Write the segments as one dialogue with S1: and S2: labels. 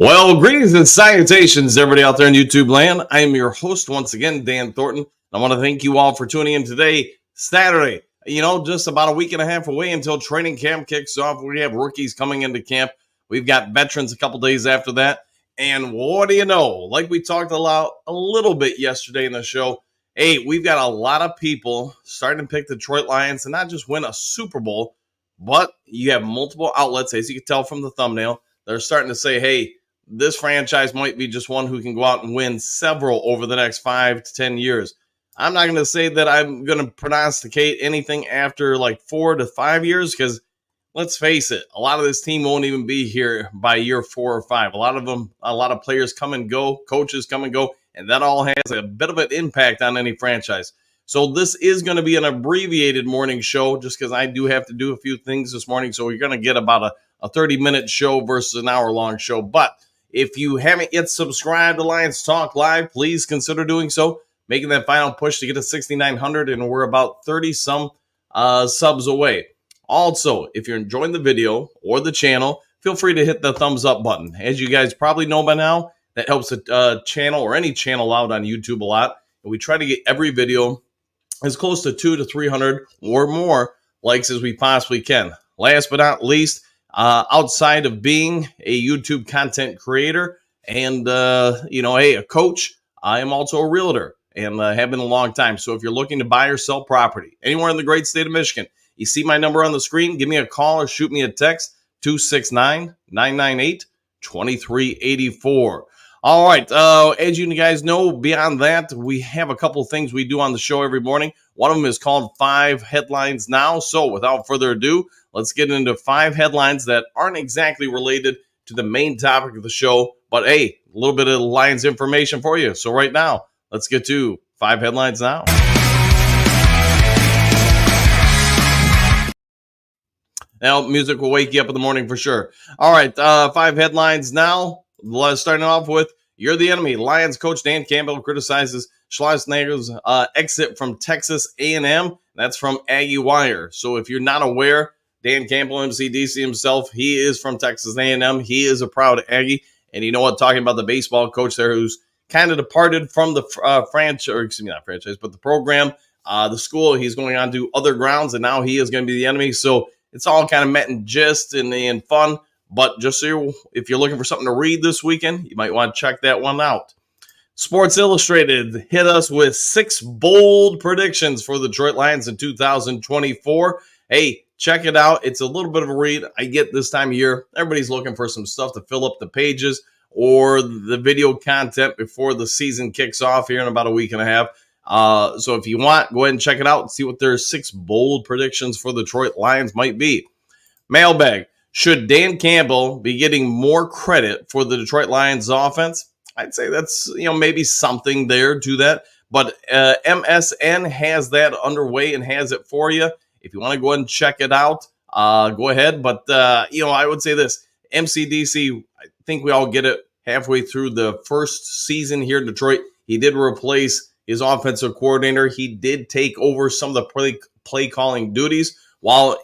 S1: Well, greetings and salutations, everybody out there in YouTube land. I am your host once again, Dan Thornton. I want to thank you all for tuning in today, Saturday. Just about a week and a half away until training camp kicks off. We have rookies coming into camp. We've got veterans a couple days after that. And what do you know? Like we talked a little bit yesterday in the show, hey, we've got a lot of people starting to pick the Detroit Lions to not just win a Super Bowl, but you have multiple outlets, as you can tell from the thumbnail. They're starting to say, hey, this franchise might be just one who can go out and win several over the next 5 to 10 years. I'm not going to say that I'm going to prognosticate anything after like 4 to 5 years because let's face it, a lot of this team won't even be here by year 4 or 5. A lot of players come and go, coaches come and go, and that all has a bit of an impact on any franchise. So this is going to be an abbreviated morning show just because I do have to do a few things this morning. So you're going to get about a 30-minute show versus an hour-long show. But if you haven't yet subscribed to Lions Talk Live, please consider doing so, making that final push to get to 6,900, and we're about 30-some subs away. Also, if you're enjoying the video or the channel, feel free to hit the thumbs up button. As you guys probably know by now, that helps a channel or any channel out on YouTube a lot. And we try to get every video as close to 200 to 300 or more likes as we possibly can. Last but not least, outside of being a YouTube content creator and, a coach, I am also a realtor and have been a long time. So if you're looking to buy or sell property anywhere in the great state of Michigan, you see my number on the screen, give me a call or shoot me a text, 269-998-2384. All right. As you guys know, beyond that, we have a couple of things we do on the show every morning. One of them is called 5 Headlines Now. So without further ado, let's get into 5 headlines that aren't exactly related to the main topic of the show, but hey, a little bit of Lions information for you. So right now, let's get to 5 Headlines Now. Now, music will wake you up in the morning for sure. All right, 5 headlines now. Starting off with, you're the enemy. Lions coach Dan Campbell criticizes Schwarzenegger's exit from Texas A&M. That's from Aggie Wire. So if you're not aware, Dan Campbell, MCDC himself, he is from Texas A&M. He is a proud Aggie. And you know what, talking about the baseball coach there who's kind of departed from the the program, the school. He's going on to other grounds, and now he is going to be the enemy. So it's all kind of met in gist and fun. But just so if you're looking for something to read this weekend, you might want to check that one out. Sports Illustrated hit us with 6 bold predictions for the Detroit Lions in 2024. Hey, check it out. It's a little bit of a read. I get this time of year, everybody's looking for some stuff to fill up the pages or the video content before the season kicks off here in about a week and a half. So if you want, go ahead and check it out and see what their 6 bold predictions for the Detroit Lions might be. Mailbag. Should Dan Campbell be getting more credit for the Detroit Lions offense? I'd say that's, maybe something there to that. But MSN has that underway and has it for you. If you want to go ahead and check it out, go ahead. But, I would say this. MCDC, I think we all get it halfway through the first season here in Detroit. He did replace his offensive coordinator. He did take over some of the play calling duties while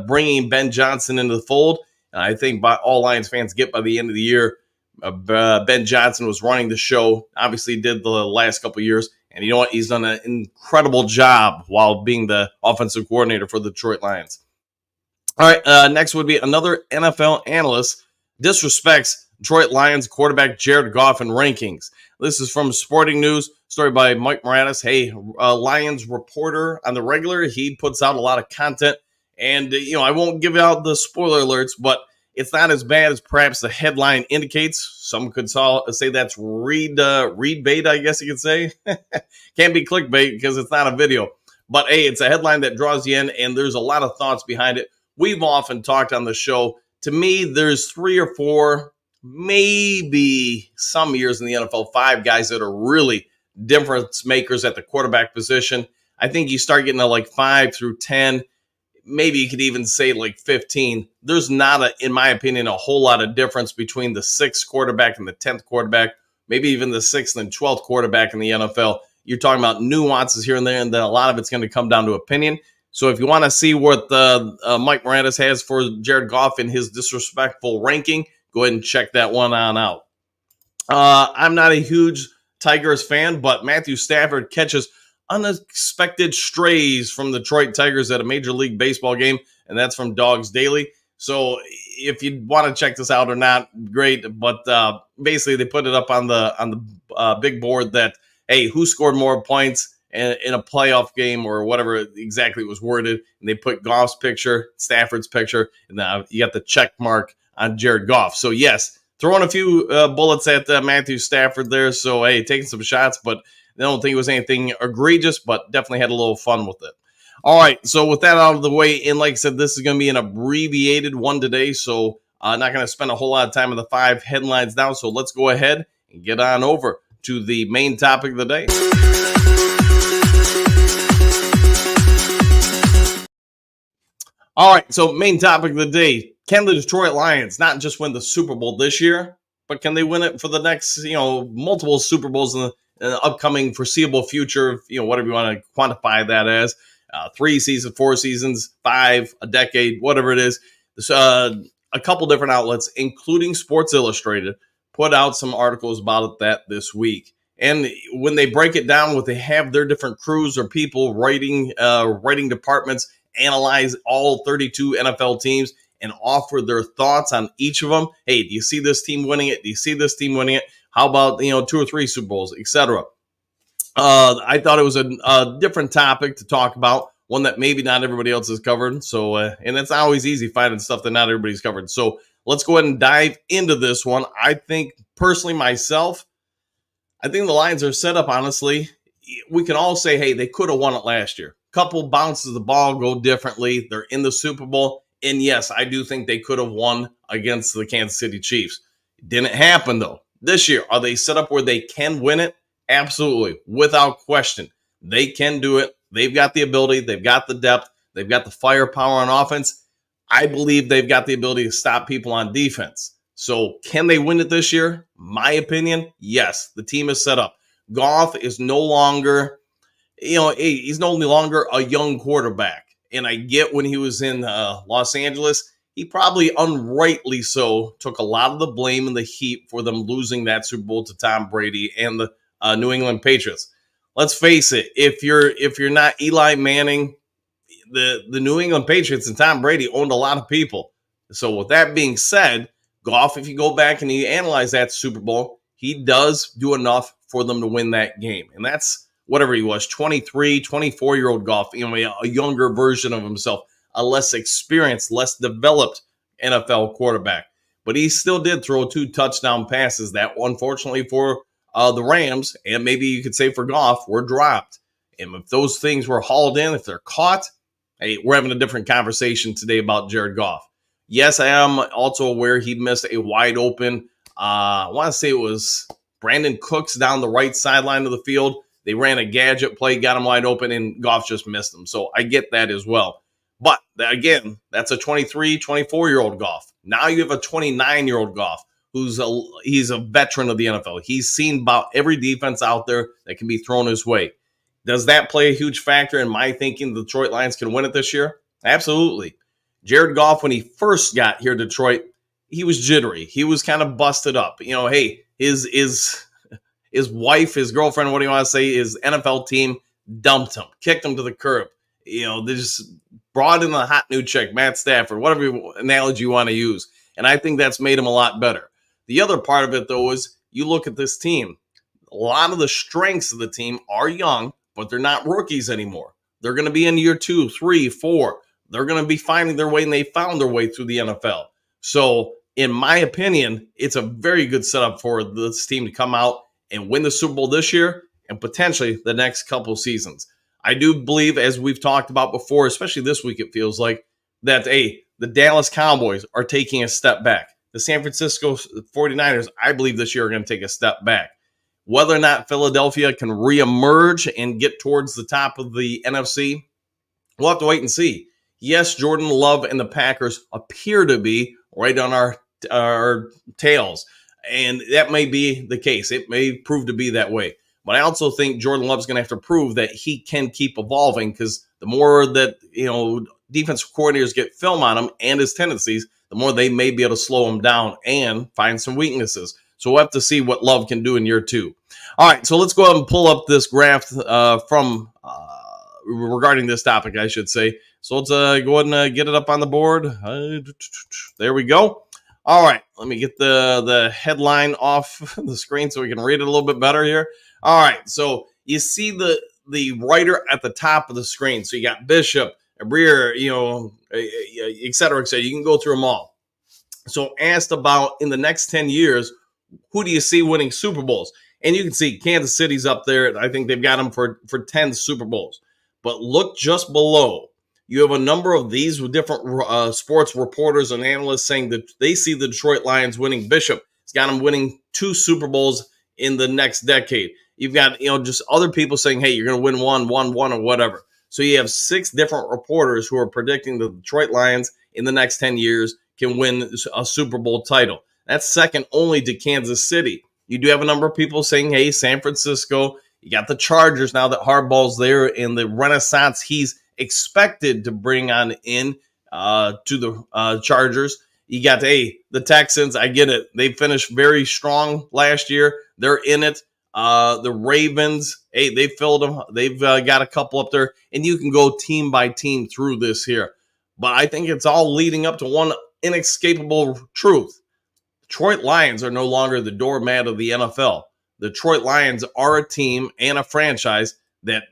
S1: bringing Ben Johnson into the fold. And I think all Lions fans get by the end of the year, Ben Johnson was running the show, obviously did the last couple of years. And you know what? He's done an incredible job while being the offensive coordinator for the Detroit Lions. All right, next would be another NFL analyst disrespects Detroit Lions quarterback Jared Goff in rankings. This is from Sporting News, story by Mike Moranis. Hey, Lions reporter on the regular. He puts out a lot of content. And, I won't give out the spoiler alerts, but it's not as bad as perhaps the headline indicates. Some could say that's read bait, I guess you could say. Can't be clickbait because it's not a video. But, hey, it's a headline that draws you in, and there's a lot of thoughts behind it. We've often talked on the show. To me, there's 3 or 4, maybe some years in the NFL, 5 guys that are really difference makers at the quarterback position. I think you start getting to like 5 through 10. Maybe you could even say like 15. There's not, in my opinion, a whole lot of difference between the 6th quarterback and the 10th quarterback, maybe even the 6th and 12th quarterback in the NFL. You're talking about nuances here and there, and then a lot of it's going to come down to opinion. So if you want to see what Mike Moranis has for Jared Goff in his disrespectful ranking, go ahead and check that one on out. I'm not a huge Tigers fan, but Matthew Stafford catches unexpected strays from the Detroit Tigers at a Major League Baseball game, and that's from Dogs Daily. So if you want to check this out or not, great. But basically, they put it up on the big board that, hey, who scored more points in a playoff game or whatever exactly it was worded, and they put Goff's picture, Stafford's picture, and you got the check mark on Jared Goff. So yes, throwing a few bullets at Matthew Stafford there. So hey, taking some shots, but I don't think it was anything egregious, but definitely had a little fun with it. All right, so with that out of the way, and like I said, this is going to be an abbreviated one today, so not going to spend a whole lot of time on the 5 headlines now. So let's go ahead and get on over to the main topic of the day. All right, so main topic of the day. Can the Detroit Lions not just win the Super Bowl this year, but can they win it for the next, multiple Super Bowls in the upcoming foreseeable future, whatever you want to quantify that as, 3 seasons, 4 seasons, 5, a decade, whatever it is. A couple different outlets, including Sports Illustrated, put out some articles about that this week. And when they break it down, they have their different crews or people writing departments, analyze all 32 NFL teams and offer their thoughts on each of them. Hey, do you see this team winning it? Do you see this team winning it? How about, 2 or 3 Super Bowls, etc. I thought it was a different topic to talk about, one that maybe not everybody else has covered. So, and it's always easy finding stuff that not everybody's covered. So let's go ahead and dive into this one. I think personally myself, I think the Lions are set up, honestly. We can all say, hey, they could have won it last year. Couple bounces of the ball go differently. They're in the Super Bowl. And yes, I do think they could have won against the Kansas City Chiefs. It didn't happen, though. This year, are they set up where they can win it? Absolutely. Without question. They can do it. They've got the ability. They've got the depth. They've got the firepower on offense. I believe they've got the ability to stop people on defense. So can they win it this year? My opinion, yes. The team is set up. Goff is no longer, he's no longer a young quarterback. And I get when he was in Los Angeles, he probably unrightly so took a lot of the blame and the heat for them losing that Super Bowl to Tom Brady and the New England Patriots. Let's face it, if you're not Eli Manning, the New England Patriots and Tom Brady owned a lot of people. So with that being said, Goff, if you go back and you analyze that Super Bowl, he does do enough for them to win that game. And that's whatever he was, 23, 24-year-old Goff, a younger version of himself, a less experienced, less developed NFL quarterback. But he still did throw 2 touchdown passes that, unfortunately for the Rams, and maybe you could say for Goff, were dropped. And if those things were hauled in, if they're caught, hey, we're having a different conversation today about Jared Goff. Yes, I am also aware he missed a wide open, I want to say it was Brandon Cooks down the right sideline of the field. They ran a gadget play, got him wide open, and Goff just missed him. So I get that as well. But again, that's a 23, 24-year-old Goff. Now you have a 29-year-old Goff he's a veteran of the NFL. He's seen about every defense out there that can be thrown his way. Does that play a huge factor in my thinking the Detroit Lions can win it this year? Absolutely. Jared Goff, when he first got here to Detroit, he was jittery. He was kind of busted up. Hey, his wife, his girlfriend, what do you want to say, his NFL team dumped him, kicked him to the curb. They just brought in a hot new chick, Matt Stafford, whatever analogy you want to use. And I think that's made him a lot better. The other part of it, though, is you look at this team. A lot of the strengths of the team are young, but they're not rookies anymore. They're going to be in year 2, 3, 4. They're going to be finding their way, and they found their way through the NFL. So, in my opinion, it's a very good setup for this team to come out and win the Super Bowl this year and potentially the next couple seasons. I do believe, as we've talked about before, especially this week, it feels like, that, the Dallas Cowboys are taking a step back. The San Francisco 49ers, I believe this year, are going to take a step back. Whether or not Philadelphia can reemerge and get towards the top of the NFC, we'll have to wait and see. Yes, Jordan Love and the Packers appear to be right on our tails, and that may be the case. It may prove to be that way. But I also think Jordan Love's going to have to prove that he can keep evolving, because the more that defensive coordinators get film on him and his tendencies, the more they may be able to slow them down and find some weaknesses. So we'll have to see what Love can do in year 2. All right, so let's go ahead and pull up this graph from regarding this topic, I should say. So let's go ahead and get it up on the board. There we go. All right, let me get the headline off the screen so we can read it a little bit better here. All right, so you see the writer at the top of the screen. So you got Bishop, Breer, et cetera, et cetera. You can go through them all. So asked about in the next 10 years, who do you see winning Super Bowls? And you can see Kansas City's up there. I think they've got them for 10 Super Bowls. But look just below. You have a number of these with different sports reporters and analysts saying that they see the Detroit Lions winning. Bishop has got them winning 2 Super Bowls in the next decade. You've got, just other people saying, hey, you're going to win one, or whatever. So you have 6 different reporters who are predicting the Detroit Lions in the next 10 years can win a Super Bowl title. That's second only to Kansas City. You do have a number of people saying, hey, San Francisco. You got the Chargers now that Harbaugh's there and the renaissance he's expected to bring on in to the Chargers. You got, the Texans. I get it. They finished very strong last year. They're in it. The Ravens, they filled them. They've got a couple up there. And you can go team by team through this here. But I think it's all leading up to one inescapable truth. Detroit Lions are no longer the doormat of the NFL. The Detroit Lions are a team and a franchise that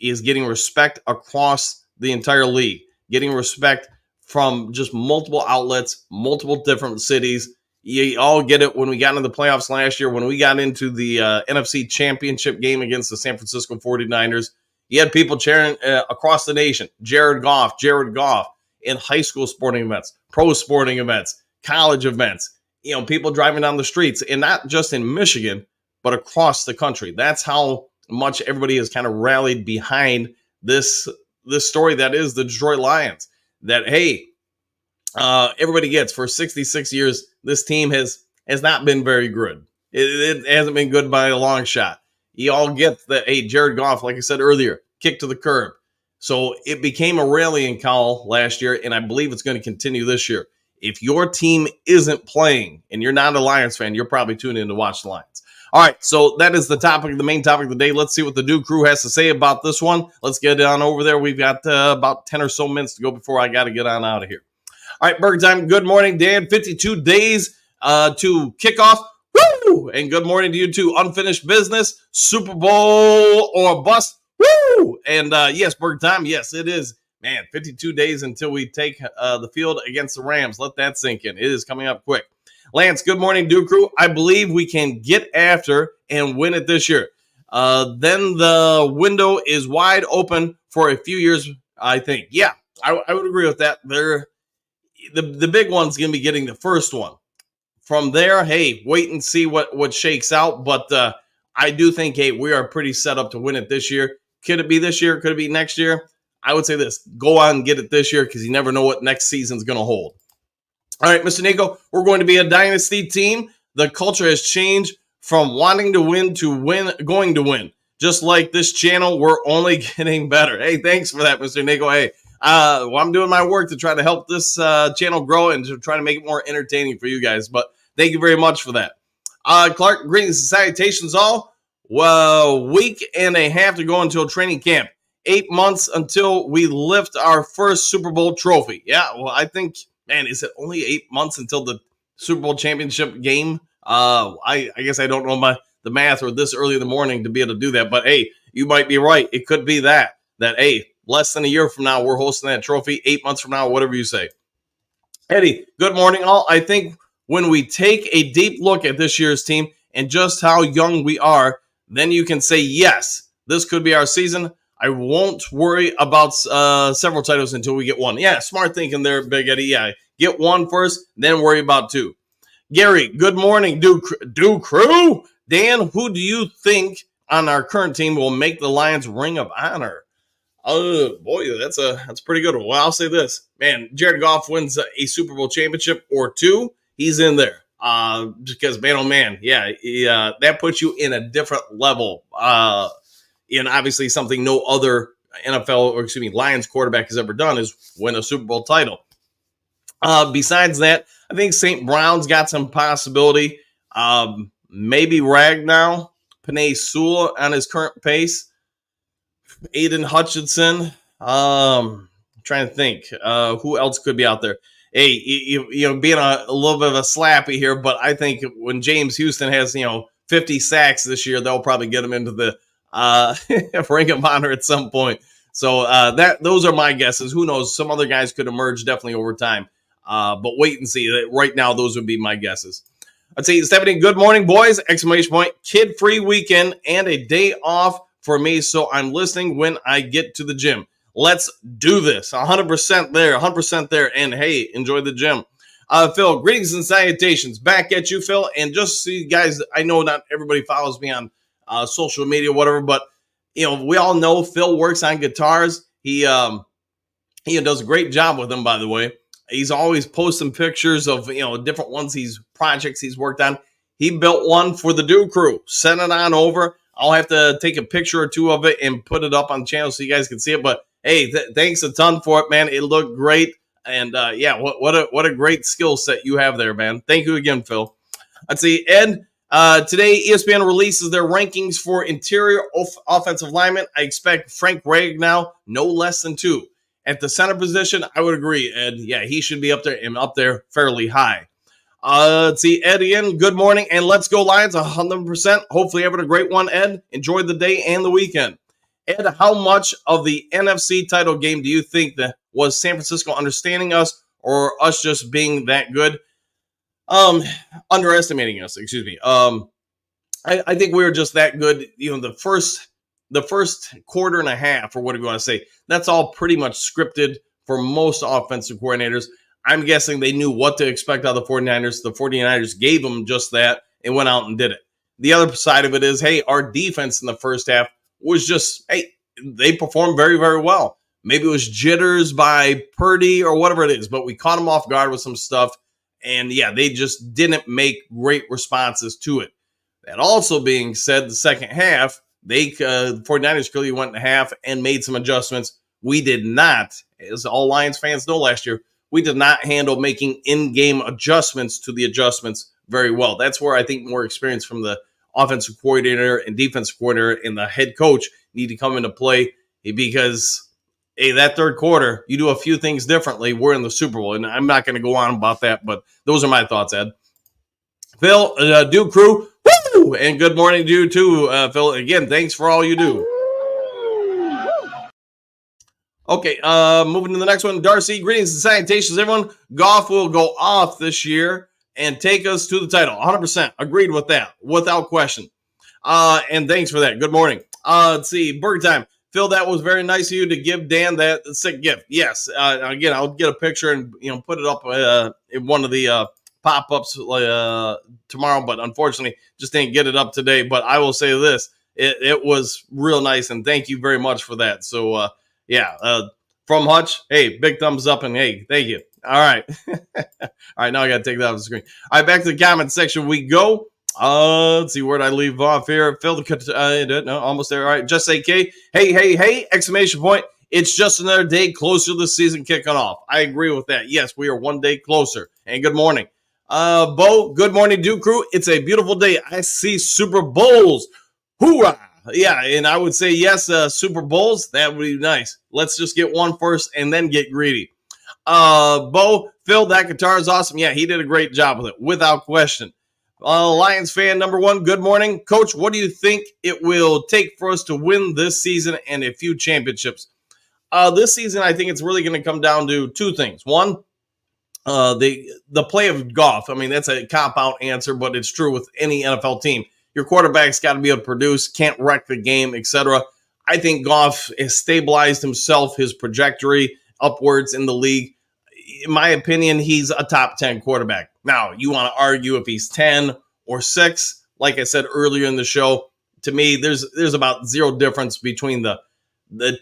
S1: is getting respect across the entire league, getting respect from just multiple outlets, multiple different cities. You all get it when we got into the playoffs last year, when we got into the NFC Championship game against the San Francisco 49ers. You had people cheering across the nation, Jared Goff, in high school sporting events, pro sporting events, college events, people driving down the streets, and not just in Michigan, but across the country. That's how much everybody has kind of rallied behind this story that is the Detroit Lions. That, hey, everybody gets for 66 years, this team has not been very good. It hasn't been good by a long shot. You all get that, hey, Jared Goff, like I said earlier, kicked to the curb. So it became a rallying call last year, and I believe it's going to continue this year. If your team isn't playing and you're not a Lions fan, you're probably tuning in to watch the Lions. All right, so that is the main topic of the day. Let's see what the Duke crew has to say about this one. Let's get on over there. We've got about 10 or so minutes to go before I got to get on out of here. All right, Burger Time, good morning, Dan. 52 days to kick off. Woo! And good morning to you too. Unfinished business, Super Bowl or bust. Woo! And yes, Burger Time, yes, it is. Man, 52 days until we take the field against the Rams. Let that sink in. It is coming up quick. Lance, good morning, Duke crew. I believe we can get after and win it this year. Then the window is wide open for a few years, I think. Yeah, I would agree with that. The big one's going to be getting the first one. From there, hey, wait and see what shakes out. But I do think, hey, we are pretty set up to win it this year. Could it be this year? Could it be next year? I would say this. Go on and get it this year because you never know what next season's going to hold. All right, Mr. Nico, we're going to be a dynasty team. The culture has changed from wanting to win to going to win. Just like this channel, we're only getting better. Hey, thanks for that, Mr. Nico. Hey, I'm doing my work to try to help this channel grow and to try to make it more entertaining for you guys. But thank you very much for that. Clark, greetings and salutations all. Well, week and a half to go until training camp. 8 months until we lift our first Super Bowl trophy. Yeah, well, I think, man, is it only 8 months until the Super Bowl championship game? I guess I don't know the math or this early in the morning to be able to do that. But, hey, you might be right. It could be that, hey, less than a year from now, we're hosting that trophy. 8 months from now, whatever you say. Eddie, good morning, all. I think when we take a deep look at this year's team and just how young we are, then you can say, yes, this could be our season. I won't worry about several titles until we get one. Yeah, smart thinking there, Big Eddie. Yeah, get one first, then worry about two. Gary, good morning, Duke crew. Dan, who do you think on our current team will make the Lions Ring of Honor? Oh, boy, that's a pretty good one. Well, I'll say this. Man, Jared Goff wins a Super Bowl championship or two, he's in there. Because, man, oh, man, yeah, that puts you in a different level. And obviously something no other Lions quarterback has ever done is win a Super Bowl title. Besides that, I think St. Brown's got some possibility. Maybe Ragnow, Panay Sewell on his current pace, Aiden Hutchinson. Trying to think who else could be out there. Hey, being a little bit of a slappy here, but I think when James Houston has 50 sacks this year, they'll probably get him into the Ring of Honor at some point. So those are my guesses. Who knows? Some other guys could emerge definitely over time. But wait and see. Right now, those would be my guesses. I'd say, Stephanie, good morning, boys! Exclamation point. Kid-free weekend and a day off for me, so I'm listening when I get to the gym. Let's do this. 100% there, 100% there. And hey, enjoy the gym. Phil, greetings and salutations. Back at you, Phil. And just so you guys, I know not everybody follows me on social media, whatever, but we all know Phil works on guitars. He does a great job with them, by the way. He's always posting pictures of different projects he's worked on. He built one for the Do Crew. Send it on over. I'll have to take a picture or two of it and put it up on the channel so you guys can see it. But hey, thanks a ton for it, man. It looked great. And what a great skill set you have there, man. Thank you again, Phil. Let's see, Ed. Today, ESPN releases their rankings for interior offensive linemen. I expect Frank Ragnow no less than 2. At the center position, I would agree, Ed. Yeah, he should be up there and up there fairly high. Let's see, Ed again. Good morning, and let's go Lions, 100%. Hopefully having a great one, Ed. Enjoy the day and the weekend. Ed, how much of the NFC title game do you think that was San Francisco understanding us or us just being that good? Underestimating us, excuse me. I think we were just that good. The first quarter and a half, or whatever you want to say, that's all pretty much scripted for most offensive coordinators. I'm guessing they knew what to expect out of the 49ers. The 49ers gave them just that and went out and did it. The other side of it is, hey, our defense in the first half was just, hey, they performed very, very well. Maybe it was jitters by Purdy or whatever it is, but we caught them off guard with some stuff. And yeah, they just didn't make great responses to it. That also being said, the second half, the 49ers clearly went in half and made some adjustments. We did not, as all Lions fans know last year, we did not handle making in-game adjustments to the adjustments very well. That's where I think more experience from the offensive coordinator and defensive coordinator and the head coach need to come into play, because hey, that third quarter, you do a few things differently. We're in the Super Bowl, and I'm not going to go on about that, but those are my thoughts, Ed. Phil, Duke Crew, woo! And good morning to you too, Phil. Again, thanks for all you do. Okay, moving to the next one. Darcy, greetings and salutations, everyone. Goff will go off this year and take us to the title. 100%. Agreed with that, without question. And thanks for that. Good morning. Let's see, Burger Time. Phil, that was very nice of you to give Dan that sick gift. Yes. Again, I'll get a picture and put it up in one of the pop-ups tomorrow, but unfortunately just didn't get it up today. But I will say this, it was real nice, and thank you very much for that. So from Hutch, hey, big thumbs up, and hey, thank you. All right. All right, now I got to take that off the screen. All right, back to the comment section we go. Let's see, where did I leave off here? Phil, no, almost there. All right, just say K. Hey, exclamation point. It's just another day closer to the season kicking off. I agree with that. Yes, we are one day closer. And good morning. Bo, good morning, Duke Crew. It's a beautiful day. I see Super Bowls. Hoorah! Yeah, and I would say yes, Super Bowls. That would be nice. Let's just get one first and then get greedy. Bo, Phil, that guitar is awesome. Yeah, he did a great job with it, without question. Lions fan number 1, good morning. Coach, what do you think it will take for us to win this season and a few championships? This season, I think it's really going to come down to 2 things. One, the play of Goff. I mean, that's a cop-out answer, but it's true with any NFL team. Your quarterback's got to be able to produce, can't wreck the game, etc. I think Goff has stabilized himself, his trajectory upwards in the league. In my opinion, he's a top 10 quarterback. Now, you want to argue if he's 10 or 6. Like I said earlier in the show, to me, there's about 0 difference between the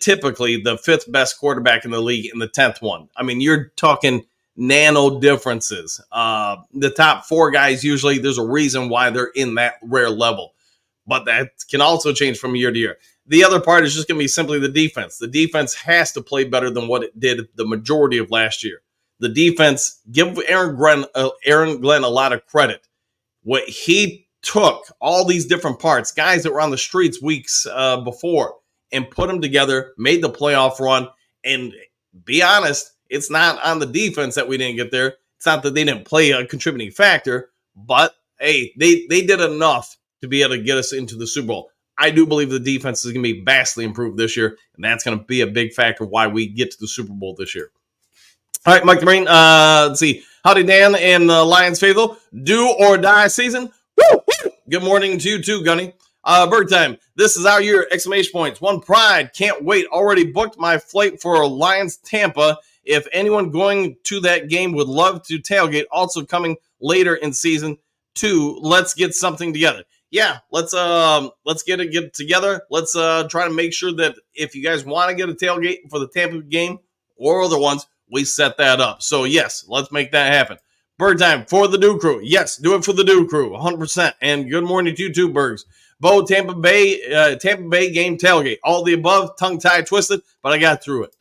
S1: typically the 5th best quarterback in the league and the 10th one. I mean, you're talking nano differences. The top 4 guys, usually there's a reason why they're in that rare level, but that can also change from year to year. The other part is just going to be simply the defense. The defense has to play better than what it did the majority of last year. the defense, give Aaron Glenn a lot of credit. What he took, all these different parts, guys that were on the streets weeks before, and put them together, made the playoff run. And be honest, it's not on the defense that we didn't get there. It's not that they didn't play a contributing factor, but hey, they did enough to be able to get us into the Super Bowl. I do believe the defense is going to be vastly improved this year, and that's going to be a big factor why we get to the Super Bowl this year. All right, Mike the Marine, let's see. Howdy, Dan and Lions faithful. Do or die season. Woo, woo. Good morning to you too, Gunny. Bird time. This is our year. Exclamation points. One pride. Can't wait. Already booked my flight for Lions Tampa. If anyone going to that game would love to tailgate, also coming later in season 2, let's get something together. Yeah, let's get it together. Let's try to make sure that if you guys want to get a tailgate for the Tampa game or other ones, we set that up. So yes, let's make that happen. Bird time for the Dew Crew. Yes, do it for the Dew Crew, 100%. And good morning to you too, Bergs. Bo, Tampa Bay game tailgate. All the above, tongue-tied, twisted, but I got through it.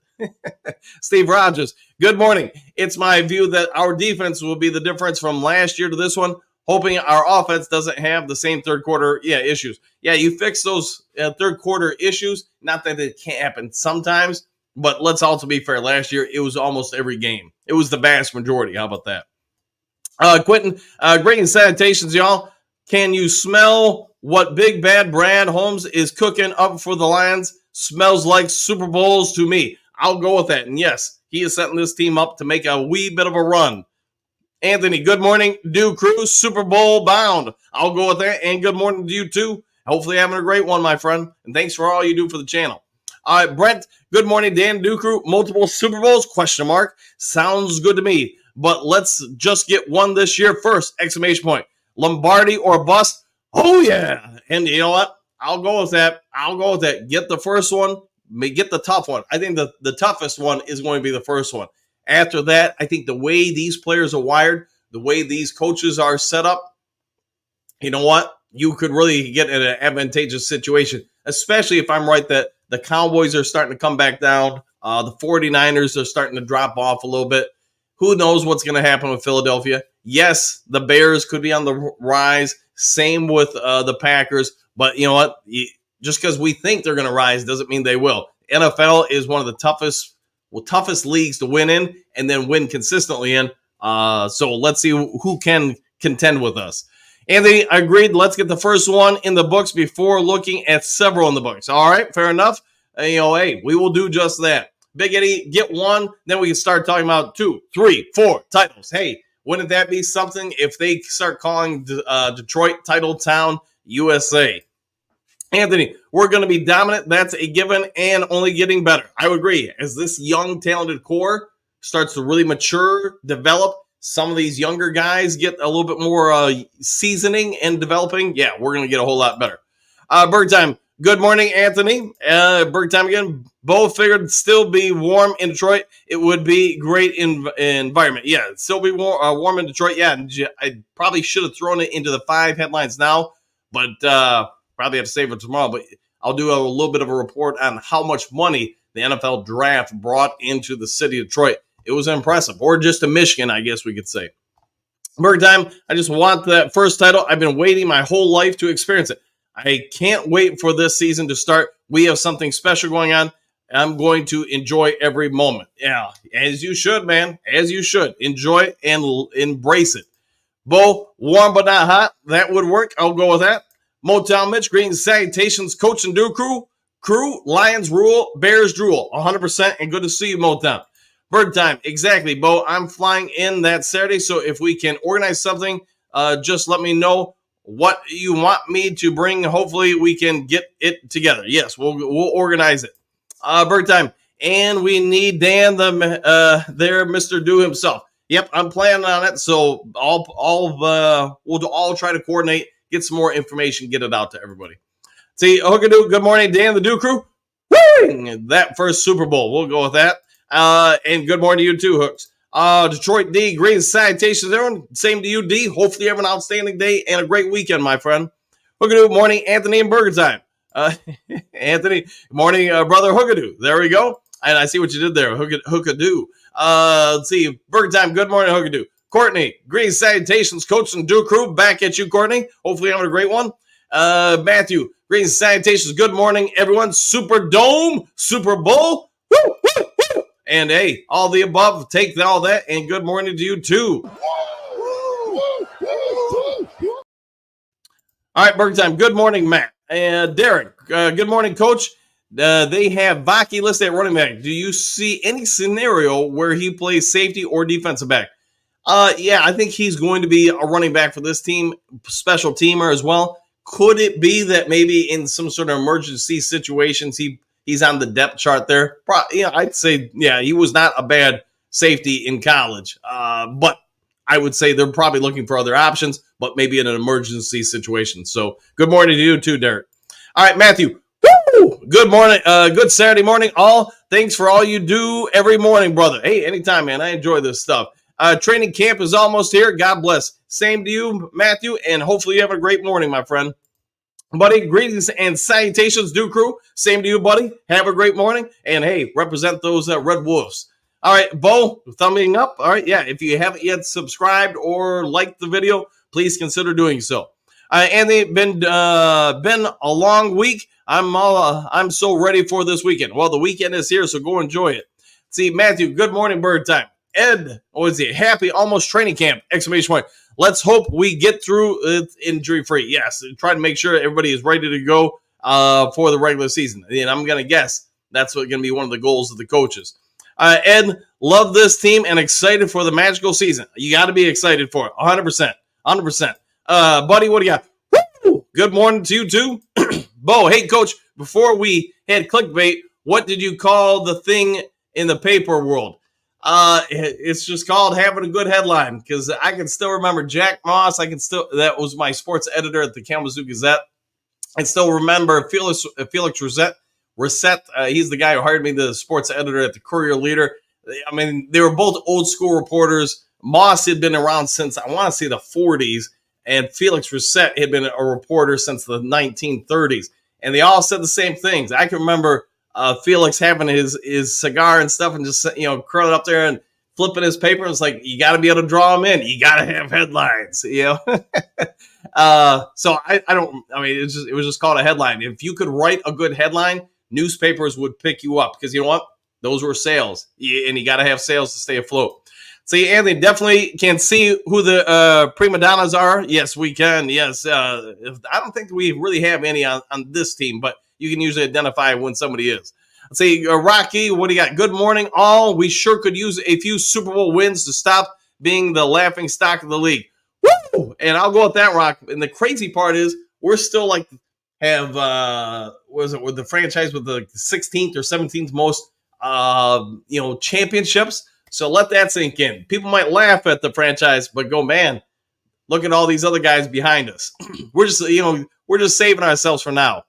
S1: Steve Rogers, good morning. It's my view that our defense will be the difference from last year to this one, hoping our offense doesn't have the same third quarter issues. Yeah, you fix those third quarter issues. Not that it can't happen sometimes, but let's also be fair. Last year, it was almost every game. It was the vast majority. How about that? Quentin, great salutations, y'all. Can you smell what Big Bad Brad Holmes is cooking up for the Lions? Smells like Super Bowls to me. I'll go with that. And yes, he is setting this team up to make a wee bit of a run. Anthony, good morning. Dew Crew, Super Bowl bound. I'll go with that. And good morning to you too. Hopefully having a great one, my friend. And thanks for all you do for the channel. All right, Brent, good morning. Dan, Dew Crew, multiple Super Bowls, question mark. Sounds good to me. But let's just get one this year first, exclamation point. Lombardi or bust? Oh, yeah. And you know what? I'll go with that. Get the first one. Get the tough one. I think the toughest one is going to be the first one. After that, I think the way these players are wired, the way these coaches are set up, you know what? You could really get in an advantageous situation, especially if I'm right that the Cowboys are starting to come back down. The 49ers are starting to drop off a little bit. Who knows what's going to happen with Philadelphia? Yes, the Bears could be on the rise. Same with the Packers. But you know what? Just because we think they're going to rise doesn't mean they will. NFL is one of the toughest leagues to win in and then win consistently in. So let's see who can contend with us. Anthony, agreed. Let's get the first one in the books before looking at several in the books. All right, fair enough. Hey, we will do just that. Big Eddie, get one, then we can start talking about 2, 3, 4 titles. Hey, wouldn't that be something if they start calling Detroit Title Town USA? Anthony, we're going to be dominant. That's a given and only getting better. I would agree. As this young, talented core starts to really mature, develop, some of these younger guys get a little bit more seasoning and developing. Yeah, we're going to get a whole lot better. Bird time. Good morning, Anthony. Bird time again. Bo figured still be warm in Detroit. It would be great environment. Yeah, still be warm in Detroit. Yeah, I probably should have thrown it into the 5 headlines now, but probably have to save it tomorrow. But I'll do a little bit of a report on how much money the NFL draft brought into the city of Detroit. It was impressive, or just to Michigan, I guess we could say. Bird time. I just want that first title. I've been waiting my whole life to experience it. I can't wait for this season to start. We have something special going on. I'm going to enjoy every moment. Yeah, as you should, man. As you should. Enjoy and embrace it. Bo, warm but not hot. That would work. I'll go with that. Motown Mitch, greetings, salutations, Coach and Dew Crew, Lions rule, Bears drool. 100%, and good to see you, Motown. Bird time. Exactly, Bo. I'm flying in that Saturday, so if we can organize something, just let me know what you want me to bring. Hopefully we can get it together. Yes, we'll organize it. Bird time. And we need Dan there, Mr. Dew himself. Yep, I'm planning on it. So we'll all try to coordinate, get some more information, get it out to everybody. See, Hookadoo, good morning, Dan, the Dew Crew. Woo! That first Super Bowl. We'll go with that. And good morning to you too, Hooks. Detroit D, great salutations, everyone. Same to you, D. Hopefully you have an outstanding day and a great weekend, my friend. Hookadoo, morning, Anthony and Burger Time. Anthony, morning, brother Hookadoo. There we go. And I see what you did there, Hookadoo. Let's see, Burger Time, good morning, Hookadoo. Courtney, greetings, salutations, coach and Duke crew. Back at you, Courtney. Hopefully having a great one. Matthew, greetings, salutations, good morning, everyone. Super Dome, Super Bowl. Woo, woo, woo. And hey, all the above, take all that, and good morning to you too. All right, Burger Time, good morning, Matt. And Derek, good morning, coach. They have Vaki listed at running back. Do you see any scenario where he plays safety or defensive back? Yeah, I think he's going to be a running back for this team, special teamer as well. Could it be that maybe in some sort of emergency situations he's on the depth chart there? I'd say, yeah, he was not a bad safety in college. But I would say they're probably looking for other options, but maybe in an emergency situation. So good morning to you too, Derek. All right, Matthew. Woo! Good morning. Good Saturday morning, all. Thanks for all you do every morning, brother. Hey, anytime, man. I enjoy this stuff. Training camp is almost here. God bless. Same to you, Matthew, and hopefully you have a great morning, my friend. Buddy, greetings and salutations, Duke crew. Same to you, buddy. Have a great morning. And hey, represent those Red Wolves. All right, Bo, thumbing up. All right, yeah, if you haven't yet subscribed or liked the video, please consider doing so. Anthony, been a long week. I'm so ready for this weekend. Well, the weekend is here, so go enjoy it. See, Matthew, good morning, Bird Time. Ed, what is it? Happy almost training camp! Exclamation point. Let's hope we get through it injury-free. Yes, try to make sure everybody is ready to go for the regular season. And I'm going to guess that's going to be one of the goals of the coaches. Ed, love this team and excited for the magical season. You got to be excited for it. 100%. 100%. Buddy, what do you got? Woo! Good morning to you, too. Bo, hey, coach, before we had clickbait, what did you call the thing in the paper world? It's just called having a good headline, because I can still remember Jack Moss. That was my sports editor at the Kalamazoo Gazette. I still remember Felix Reset. He's the guy who hired me, the sports editor at the Courier Leader. I mean, they were both old school reporters. Moss had been around since, I want to say, the 40s, and Felix Reset had been a reporter since the 1930s. And they all said the same things. I can remember Felix having his cigar and stuff and just, curling up there and flipping his paper. It's like, you got to be able to draw them in. You got to have headlines, So it was just called a headline. If you could write a good headline, newspapers would pick you up, because you know what? Those were sales, and you got to have sales to stay afloat. See, Anthony, definitely can see who the prima donnas are. Yes, we can. Yes. I don't think we really have any on this team, but you can usually identify when somebody is. Let's see, Rocky, what do you got? Good morning, all. We sure could use a few Super Bowl wins to stop being the laughing stock of the league. Woo! And I'll go with that, Rock. And the crazy part is we're still with the franchise with the 16th or 17th most championships. So let that sink in. People might laugh at the franchise, but go, man, look at all these other guys behind us. We're just saving ourselves for now.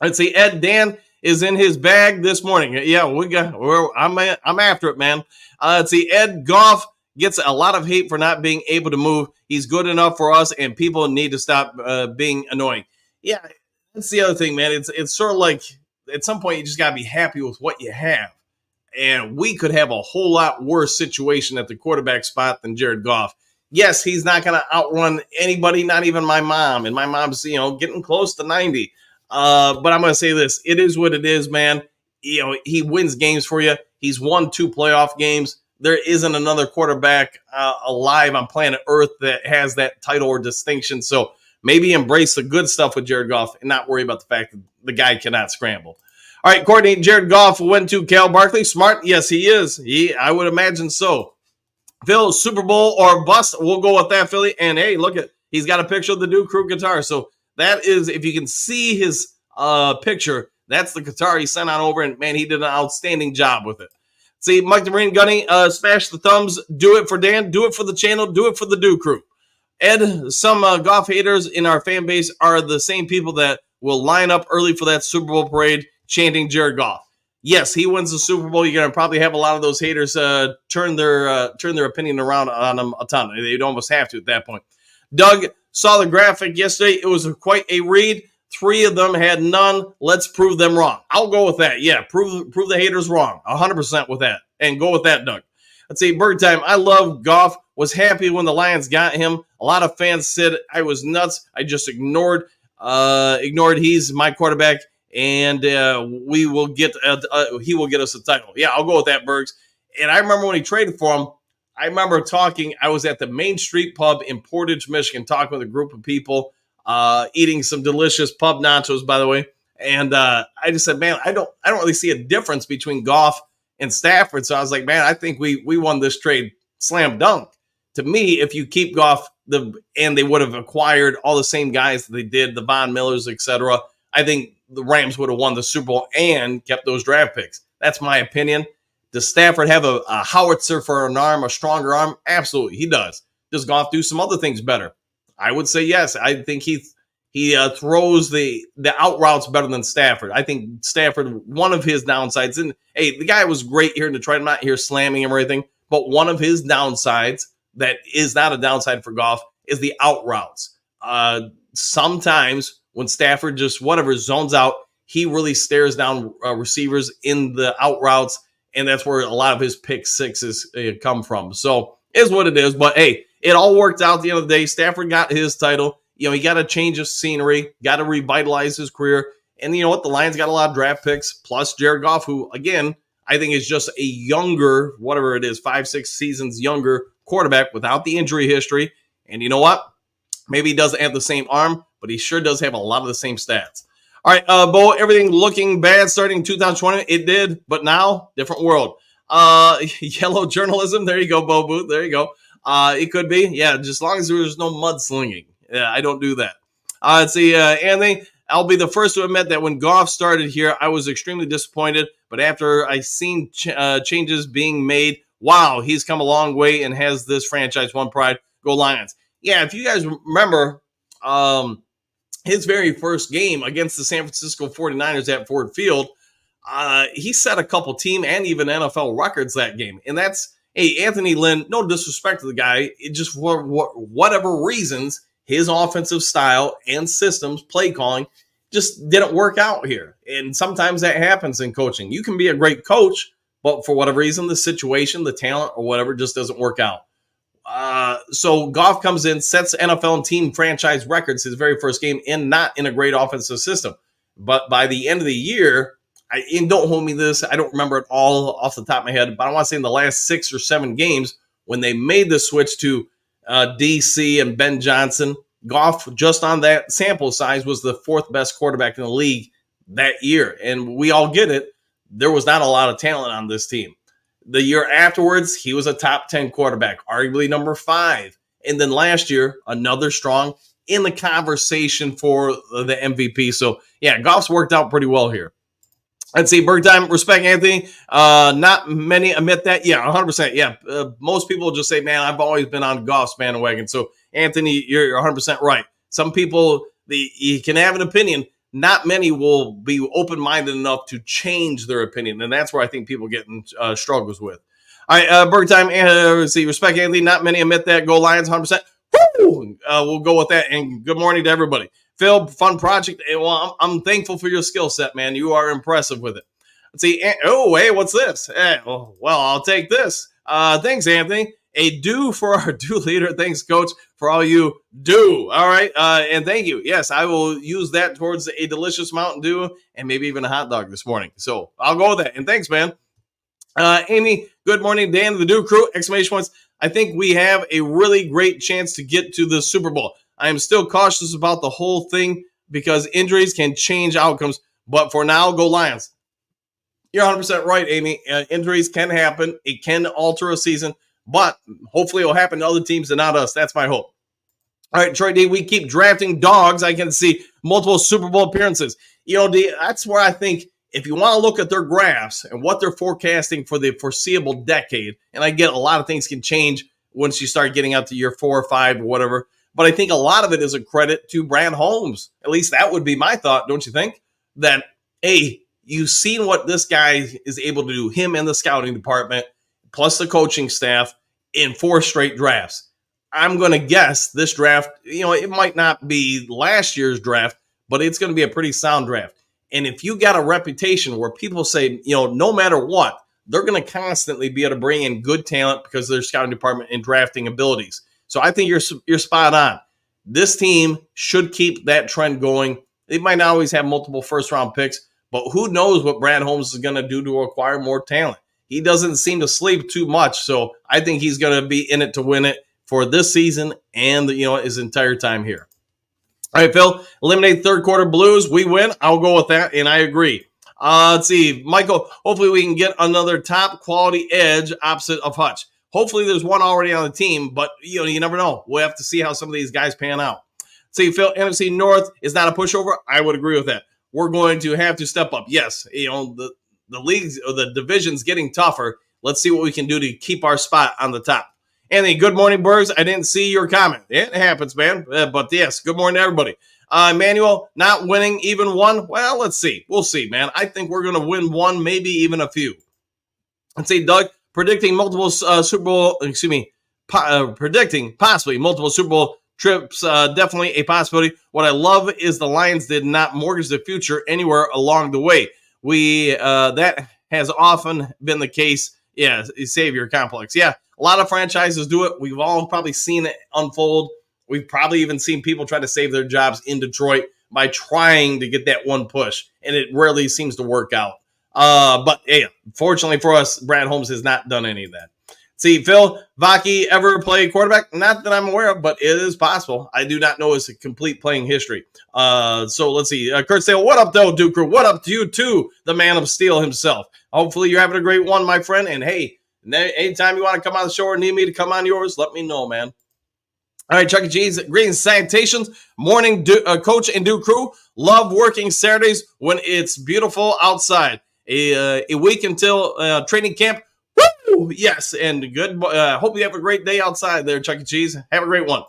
S1: Let's see, Ed Dan is in his bag this morning. Yeah, I'm after it, man. Let's see, Ed Goff gets a lot of hate for not being able to move. He's good enough for us, and people need to stop being annoying. Yeah, that's the other thing, man. It's sort of like at some point you just got to be happy with what you have. And we could have a whole lot worse situation at the quarterback spot than Jared Goff. Yes, he's not going to outrun anybody, not even my mom. And my mom's, getting close to 90. But I'm going to say this. It is what it is, man. He wins games for you. He's won 2 playoff games. There isn't another quarterback alive on planet Earth that has that title or distinction. So maybe embrace the good stuff with Jared Goff and not worry about the fact that the guy cannot scramble. All right, Courtney, Jared Goff went to Cal Barkley. Smart? Yes, he is. I would imagine so. Phil, Super Bowl or bust? We'll go with that, Philly. And, hey, look he's got a picture of the Duke Crew guitar. So that is, if you can see his picture, that's the guitar he sent on over. And, man, he did an outstanding job with it. See, Mike the Marine Gunny, smash the thumbs. Do it for Dan. Do it for the channel. Do it for the Duke Crew. Ed, some Goff haters in our fan base are the same people that will line up early for that Super Bowl parade chanting Jared Goff. Yes, he wins the Super Bowl. You're going to probably have a lot of those haters turn their opinion around on him a ton. They'd almost have to at that point. Doug saw the graphic yesterday. It was quite a read. 3 of them had none. Let's prove them wrong. I'll go with that. Yeah, prove the haters wrong. 100% with that. And go with that, Doug. Let's see, Bird Time. I love Goff. Was happy when the Lions got him. A lot of fans said I was nuts. I just ignored he's my quarterback, and he will get us a title. Yeah, I'll go with that, Bergs. And I remember when he traded for him, I remember talking. I was at the Main Street Pub in Portage, Michigan, talking with a group of people, eating some delicious pub nachos, by the way. And I just said, man, I don't really see a difference between Goff and Stafford. So I was like, man, I think we won this trade slam dunk. To me, if you keep Goff, and they would have acquired all the same guys that they did, the Von Millers, etc., I think the Rams would have won the Super Bowl and kept those draft picks. That's my opinion. Does Stafford have a howitzer for an arm, a stronger arm? Absolutely, he does. Does Goff do some other things better? I would say yes. I think he throws the out routes better than Stafford. I think Stafford, one of his downsides, and hey, the guy was great here in Detroit. I'm not here slamming him or anything, but one of his downsides that is not a downside for Goff is the out routes. Sometimes when Stafford just zones out, he really stares down receivers in the out routes, and that's where a lot of his pick sixes come from. So is what it is. But hey, it all worked out at the end of the day. Stafford got his title. You know, he got a change of scenery, got to revitalize his career. And you know what? The Lions got a lot of draft picks, plus Jared Goff, who, again, I think is just a younger, whatever it is, 5-6 seasons younger quarterback without the injury history. And you know what? Maybe he doesn't have the same arm, but he sure does have a lot of the same stats. All right, Bo, everything looking bad starting in 2020. It did, but now, different world. Yellow journalism. There you go, Bo Booth. There you go. It could be. Yeah, just as long as there's no mudslinging. Yeah, I don't do that. Let's see, Anthony. I'll be the first to admit that when Goff started here, I was extremely disappointed. But after I seen changes being made, wow, he's come a long way and has this franchise one pride. Go Lions. Yeah, if you guys remember his very first game against the San Francisco 49ers at Ford Field, he set a couple team and even NFL records that game. And that's, hey, Anthony Lynn, no disrespect to the guy, it just for whatever reasons, his offensive style and systems, play calling, just didn't work out here. And sometimes that happens in coaching. You can be a great coach, but for whatever reason, the situation, the talent, or whatever just doesn't work out. So Goff comes in, sets NFL and team franchise records his very first game, and not in a great offensive system. But by the end of the year, and don't hold me to this, I don't remember it all off the top of my head, but I want to say in the last 6 or 7 games, when they made the switch to DC and Ben Johnson, Goff, just on that sample size, was the 4th best quarterback in the league that year. And we all get it. There was not a lot of talent on this team. The year afterwards, he was a top 10 quarterback, arguably number 5. And then last year, another strong in the conversation for the MVP. So, yeah, Goff's worked out pretty well here. Let's see, Berg time, respect, Anthony. Not many admit that. Yeah, 100%. Yeah, most people just say, man, I've always been on Goff's bandwagon. So, Anthony, you're 100% right. Some people, you can have an opinion. Not many will be open-minded enough to change their opinion, and that's where I think people get in struggles with. All right, Berg time, let's see, respect, Anthony. Not many admit that. Go Lions, 100%. Woo! We'll go with that, and good morning to everybody. Phil, fun project. Well, I'm thankful for your skill set, man. You are impressive with it. Let's see. Oh, hey, what's this? Well, I'll take this. Thanks, Anthony. A do for our do leader. Thanks, Coach, for all you do. All right. And thank you. Yes, I will use that towards a delicious Mountain Dew and maybe even a hot dog this morning. So I'll go with that. And thanks, man. Amy, good morning. Dan, the Dew crew, exclamation points. I think we have a really great chance to get to the Super Bowl. I am still cautious about the whole thing because injuries can change outcomes. But for now, go Lions. You're 100% right, Amy. Injuries can happen. It can alter a season. But hopefully it will happen to other teams and not us. That's my hope. All right, Troy D, we keep drafting dogs. I can see multiple Super Bowl appearances. You know, D, that's where I think if you want to look at their graphs and what they're forecasting for the foreseeable decade, and I get a lot of things can change once you start getting out to year 4 or 5 or whatever, but I think a lot of it is a credit to Brad Holmes. At least that would be my thought, don't you think? That, hey, you've seen what this guy is able to do, him and the scouting department, plus the coaching staff in 4 straight drafts. I'm going to guess this draft, you know, it might not be last year's draft, but it's going to be a pretty sound draft. And if you got a reputation where people say, no matter what, they're going to constantly be able to bring in good talent because of their scouting department and drafting abilities. So I think you're spot on. This team should keep that trend going. They might not always have multiple first-round picks, but who knows what Brad Holmes is going to do to acquire more talent. He doesn't seem to sleep too much, so I think he's going to be in it to win it for this season and his entire time here. All right, Phil, eliminate third quarter blues. We win. I'll go with that, and I agree. Let's see, Michael, hopefully we can get another top quality edge opposite of Hutch. Hopefully there's one already on the team, but you never know. We'll have to see how some of these guys pan out. See, Phil, NFC North is not a pushover. I would agree with that. We're going to have to step up. Yes, the leagues or the division's getting tougher. Let's see what we can do to keep our spot on the top. Anthony, good morning, Bergs. I didn't see your comment. It happens, man. But yes, good morning to everybody. Emmanuel, not winning even one? Well, let's see. We'll see, man. I think we're going to win one, maybe even a few. Let's see, Doug, predicting multiple Super Bowl, predicting possibly multiple Super Bowl trips, definitely a possibility. What I love is the Lions did not mortgage the future anywhere along the way. That has often been the case. Yeah, savior complex. Yeah, a lot of franchises do it. We've all probably seen it unfold. We've probably even seen people try to save their jobs in Detroit by trying to get that one push, and it rarely seems to work out. But yeah, fortunately for us, Brad Holmes has not done any of that. See, Phil, Vaki ever play quarterback? Not that I'm aware of, but it is possible. I do not know his complete playing history. So let's see. Kurt Sale, what up, though, Duke Crew? What up to you, too, the man of steel himself? Hopefully you're having a great one, my friend. And, hey, anytime you want to come on the show or need me to come on yours, let me know, man. All right, Chuck E. Cheese, greetings, salutations. Morning, Coach and Duke Crew. Love working Saturdays when it's beautiful outside. A week until training camp. Woo! Yes, and good. Hope you have a great day outside there, Chuck E. Cheese. Have a great one.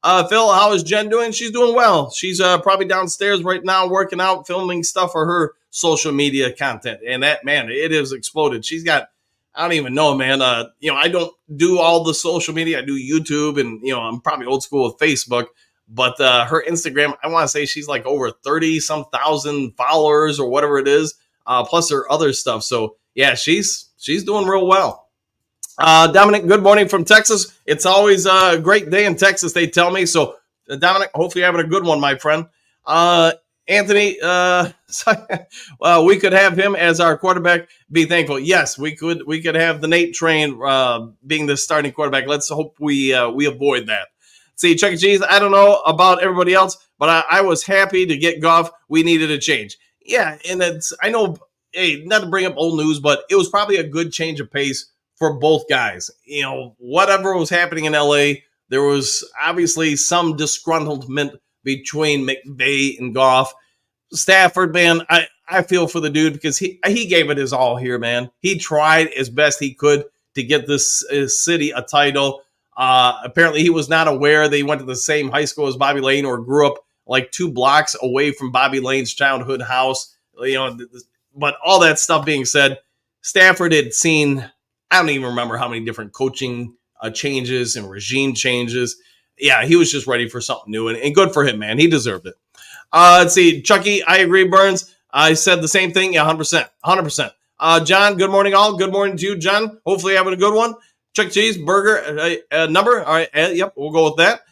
S1: Phil, how is Jen doing? She's doing well. She's probably downstairs right now working out, filming stuff for her social media content. And that, man, it has exploded. She's got, I don't even know, man. I don't do all the social media. I do YouTube, and, I'm probably old school with Facebook. But her Instagram, I want to say she's like over 30-some thousand followers or whatever it is, plus her other stuff. So, yeah, she's doing real well. Dominic, good morning from Texas. It's always a great day in Texas, they tell me. So, Dominic, hopefully you're having a good one, my friend. Anthony, we could have him as our quarterback. Be thankful. Yes, we could have the Nate Train being the starting quarterback. Let's hope we avoid that. See, Chuck E. Cheese, I don't know about everybody else, but I was happy to get Goff. We needed a change. Yeah, and I know, hey, not to bring up old news, but it was probably a good change of pace for both guys. Whatever was happening in LA, there was obviously some disgruntlement between McVay and Goff. Stafford, man, I feel for the dude because he gave it his all here, man. He tried as best he could to get this city a title. Apparently, he was not aware they went to the same high school as Bobby Lane or grew up like 2 blocks away from Bobby Lane's childhood house. But all that stuff being said, Stafford had seen, I don't even remember how many different coaching changes and regime changes. Yeah, he was just ready for something new, and good for him, man. He deserved it. Let's see, Chucky, I agree, Burns. I said the same thing. Yeah, 100%. 100%. John, good morning, all. Good morning to you, John. Hopefully having a good one. Chuck Cheeseburger number. All right, yep, we'll go with that.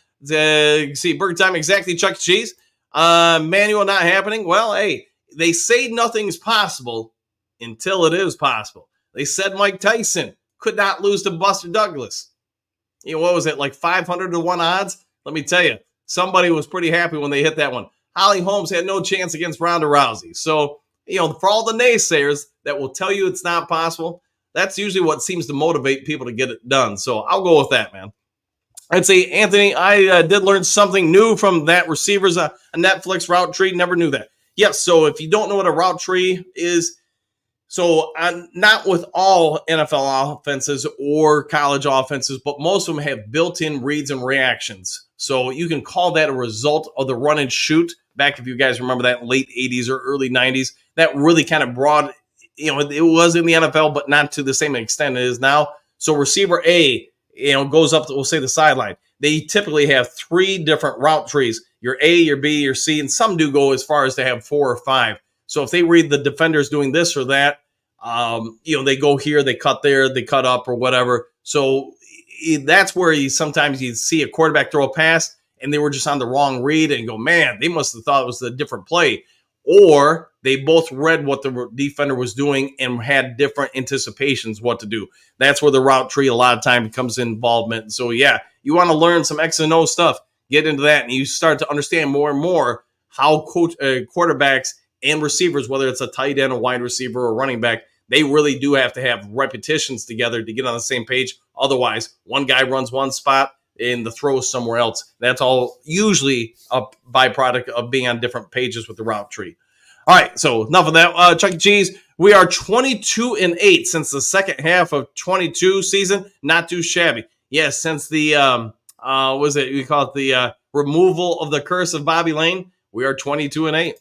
S1: See, burger time, exactly, Chuck E. Cheese. Manual not happening. Well, hey, they say nothing's possible until it is possible. They said Mike Tyson could not lose to Buster Douglas. What was it, like 500 to 1 odds? Let me tell you, somebody was pretty happy when they hit that one. Holly Holmes had no chance against Ronda Rousey. So, for all the naysayers that will tell you it's not possible, that's usually what seems to motivate people to get it done. So I'll go with that, man. I'd say, Anthony, I did learn something new from that receivers, a Netflix route tree. Never knew that. Yes, so if you don't know what a route tree is, so not with all NFL offenses or college offenses, but most of them have built-in reads and reactions. So you can call that a result of the run and shoot. Back, if you guys remember that, late 80s or early 90s, that really kind of brought, it was in the NFL, but not to the same extent it is now. So receiver A, goes up to, we'll say, the sideline. They typically have 3 different route trees. your A, your B, your C, and some do go as far as to have 4 or 5. So if they read the defenders doing this or that, they go here, they cut there, they cut up or whatever. So that's where sometimes you see a quarterback throw a pass and they were just on the wrong read and go, man, they must have thought it was a different play. Or they both read what the defender was doing and had different anticipations what to do. That's where the route tree a lot of time becomes involvement. So yeah, you want to learn some X and O stuff, get into that, and you start to understand more and more how quarterbacks and receivers, whether it's a tight end, a wide receiver, or running back, they really do have to have repetitions together to get on the same page. Otherwise, one guy runs one spot and the throw is somewhere else. That's all usually a byproduct of being on different pages with the route tree. All right, so enough of that. Chuck E. Cheese, we are 22-8 since the second half of 22 season. Not too shabby. Yes, since the we call it the removal of the curse of Bobby Lane, we are 22-8.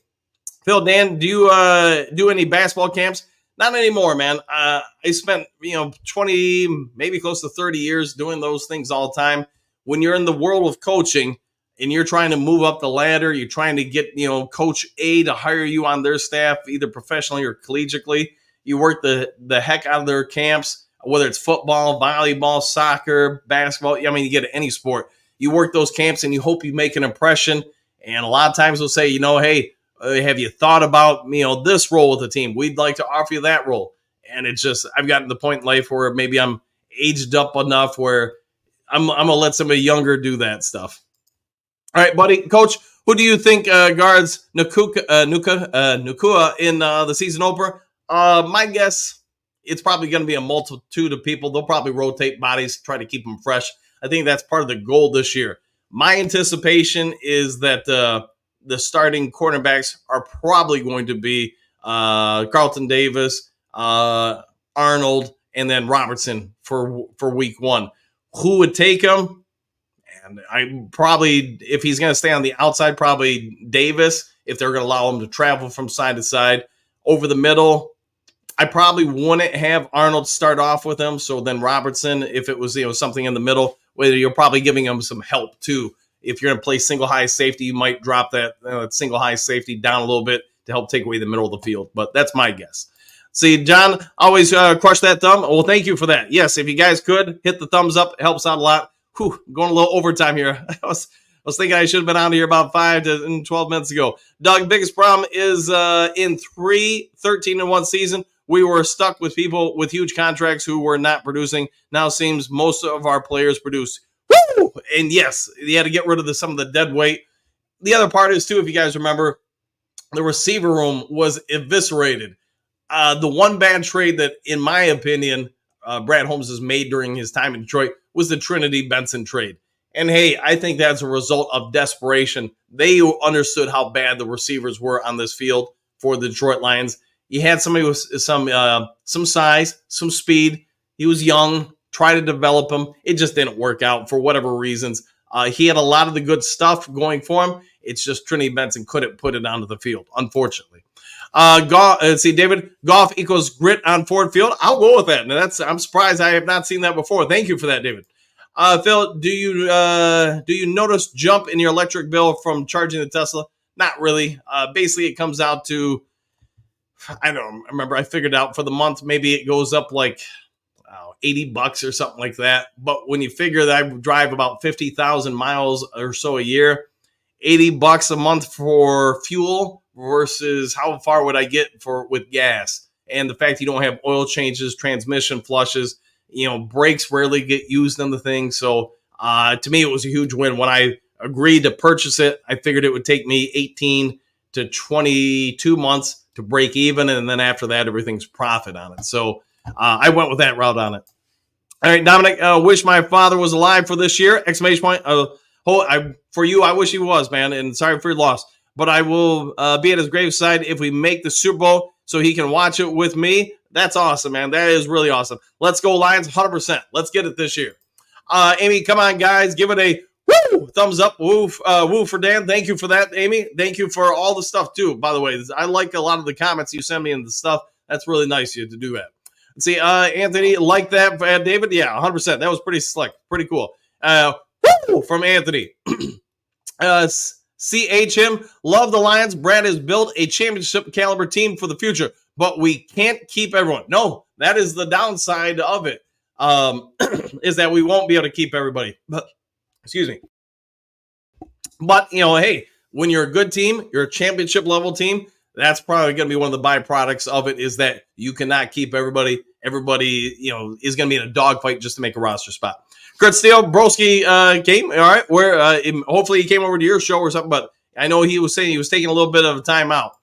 S1: Phil, Dan, do you do any basketball camps? Not anymore, man. I spent 20, maybe close to 30 years doing those things all the time. When you're in the world of coaching and you're trying to move up the ladder, you're trying to get Coach A to hire you on their staff, either professionally or collegiately. You work the heck out of their camps, whether it's football, volleyball, soccer, basketball. I mean, you get any sport. You work those camps and you hope you make an impression. And a lot of times they'll say, hey, have you thought about, this role with the team? We'd like to offer you that role. And it's just, I've gotten to the point in life where maybe I'm aged up enough where I'm going to let somebody younger do that stuff. All right, buddy. Coach, who do you think guards Nukua in the season opener? My guess, it's probably going to be a multitude of people. They'll probably rotate bodies, try to keep them fresh. I think that's part of the goal this year. My anticipation is that the starting cornerbacks are probably going to be Carlton Davis, Arnold, and then Robertson for week one. Who would take him? And I probably, if he's going to stay on the outside, probably Davis, if they're going to allow him to travel from side to side. Over the middle, I probably wouldn't have Arnold start off with him. So then Robertson, if it was something in the middle, whether you're probably giving him some help too. If you're going to play single high safety, you might drop that single high safety down a little bit to help take away the middle of the field. But that's my guess. See, John, always crush that thumb. Well, thank you for that. Yes, if you guys could hit the thumbs up, it helps out a lot. Whew, going a little overtime here. I was thinking I should have been on here about 5 to 12 minutes ago. Doug, biggest problem is in 13-1 season, we were stuck with people with huge contracts who were not producing. Now seems most of our players produce. Woo! And yes, you had to get rid of some of the dead weight. The other part is, too, if you guys remember, the receiver room was eviscerated. The one bad trade that, in my opinion, Brad Holmes has made during his time in Detroit was the Trinity Benson trade. And, hey, I think that's a result of desperation. They understood how bad the receivers were on this field for the Detroit Lions. You had somebody with some size, some speed. He was young. Try to develop him. It just didn't work out for whatever reasons. He had a lot of the good stuff going for him. It's just Trinity Benson couldn't put it onto the field, unfortunately. David, golf equals grit on Ford Field. I'll go with that. And I'm surprised I have not seen that before. Thank you for that, David. Phil, do you notice jump in your electric bill from charging the Tesla? Not really. Basically, it comes out to, I don't remember. I figured out for the month, maybe it goes up like $80 or something like that. But when you figure that I drive about 50,000 miles or so a year, $80 a month for fuel versus how far would I get with gas? And the fact you don't have oil changes, transmission flushes, brakes rarely get used on the thing. So to me, it was a huge win. When I agreed to purchase it, I figured it would take me 18 to 22 months to break even. And then after that, everything's profit on it. So I went with that route on it. All right, Dominic, wish my father was alive for this year. Exclamation point. For you, I wish he was, man. And sorry for your loss. But I will be at his graveside if we make the Super Bowl so he can watch it with me. That's awesome, man. That is really awesome. Let's go, Lions, 100%. Let's get it this year. Amy, come on, guys. Give it a woo, thumbs up. Woo for Dan. Thank you for that, Amy. Thank you for all the stuff, too, by the way. I like a lot of the comments you send me and the stuff. That's really nice of you to do that. Let's see, Anthony, like that, David? Yeah, 100%. That was pretty slick. Pretty cool. Woo from Anthony. CH him. Love the Lions. Brad has built a championship caliber team for the future, but we can't keep everyone. No, that is the downside of it. Is that we won't be able to keep everybody. But excuse me. But hey, when you're a good team, you're a championship level team. That's probably going to be one of the byproducts of it, is that you cannot keep everybody. Everybody, is going to be in a dogfight just to make a roster spot. Kurt Steele, Broski came. All right, hopefully he came over to your show or something. But I know he was saying he was taking a little bit of a time out.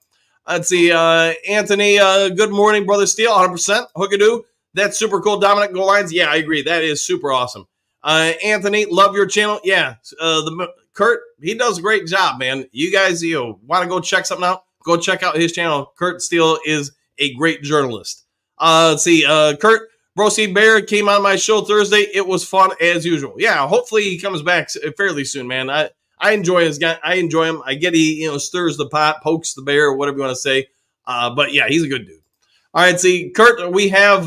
S1: Let's see, Anthony. Good morning, brother Steele. 100%. Hookadoo. That's super cool. Dominic, go Lions. Yeah, I agree. That is super awesome. Anthony, love your channel. Yeah, Kurt, he does a great job, man. You guys, want to go check something out? Go check out his channel. Kurt Steele is a great journalist. Let's see, Kurt Broski Bear came on my show Thursday. It was fun as usual. Yeah, hopefully he comes back fairly soon, man. I enjoy his guy. I enjoy him. I get he stirs the pot, pokes the bear, whatever you want to say. But yeah, he's a good dude. All right, see, Kurt, we have